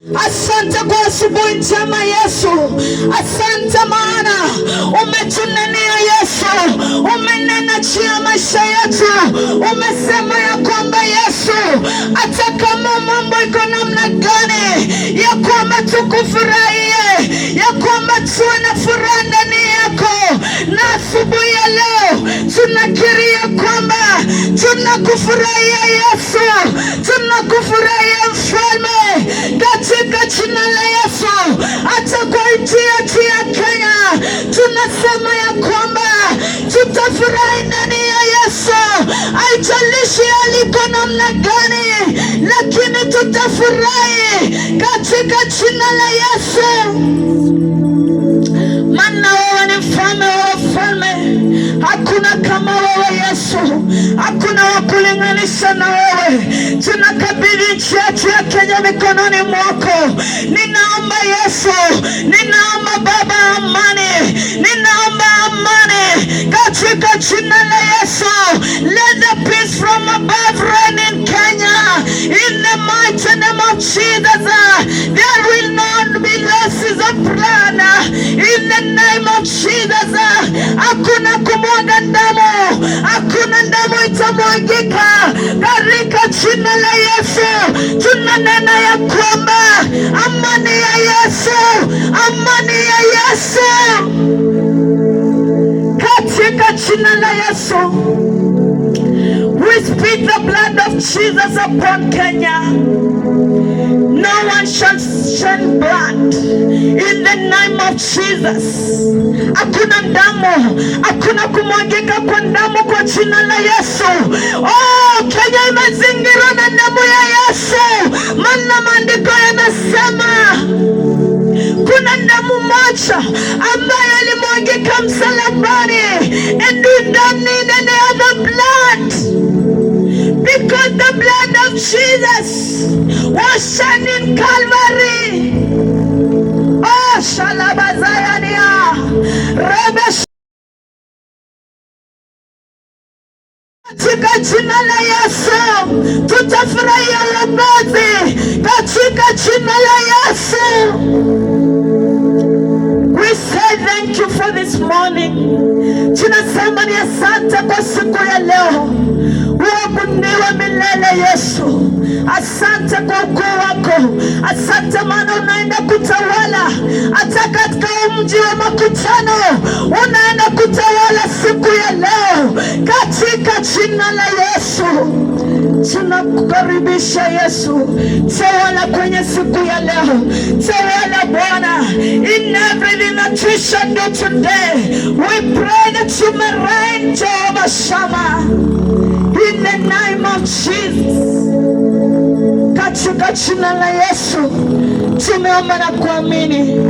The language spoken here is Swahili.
Asante kwa asubuhi njema Yesu. Asante maana umetunenea Yesu, umenena juu ya maisha yetu. Umesema ya kwamba Yesu, hata kama mambo iko namna gani, ya kwamba tukufurahie, ya kwamba tuwe na furaha ndani yako. Na asubuhi ya leo tunakiri ya kwamba tunakufurahia Yesu, tunakufurahia Mfalme, katika jina la Yesu. Hata kwa nchi yetu ya Kenya tunasema ya kwamba tutafurahi ndani ya Yesu. Haijalishi aliko namna gani, lakini tutafurahi katika jina la Yesu. Maana wewe ni mfalme wa wafalme, hakuna kama wewe Yesu, hakuna wa kulinganisha na wewe. Tunakabidhi nchi yetu ya Kenya mikononi mwako. Ninaomba Yesu, ninaomba Baba amani, ninaomba amani katika jina la Yesu. Let the peace from above reign in Kenya in the mighty name of Jesus. There will not be losses of blood in the name of Jesus. Hakuna kumwaga damu, hakuna damu itamwagika katika jina la Yesu. Tunanena ya kwamba amani ya Yesu, amani ya Yesu katika jina la Yesu. We speak the blood of Jesus upon Kenya. No one shall shed blood in the name of Jesus. Hakuna damu, hakuna kumwagika kwa damu kwa jina la Yesu. Oh, Kenya imezingirwa na damu ya Yesu. Maana maandiko yanasema kuna damu moja ambayo ilimwagika msalabani, and we don't need any other blood, because the blood of Jesus was shed in Calvary. Oh, shalabazayania rebe katika jina la Yesu. Tutafurahia wokovu katika jina la Yesu. We say thank you for this morning. Tunasema ni asante kwa siku ya leo. Uabudiwe milele Yesu. Asante kwa ukuu wako. Asante maana unaenda kutawala hata katika mji wa makutano. Unaenda kutawala siku ya leo katika jina la Yesu. Tunakukaribisha Yesu, tawala kwenye siku ya leo. Tawala Bwana in everything that we shall do today. We pray that you may reign, Jehovah Shammah, in the name of Jesus. Katika jina la Yesu tumeomba na kuamini.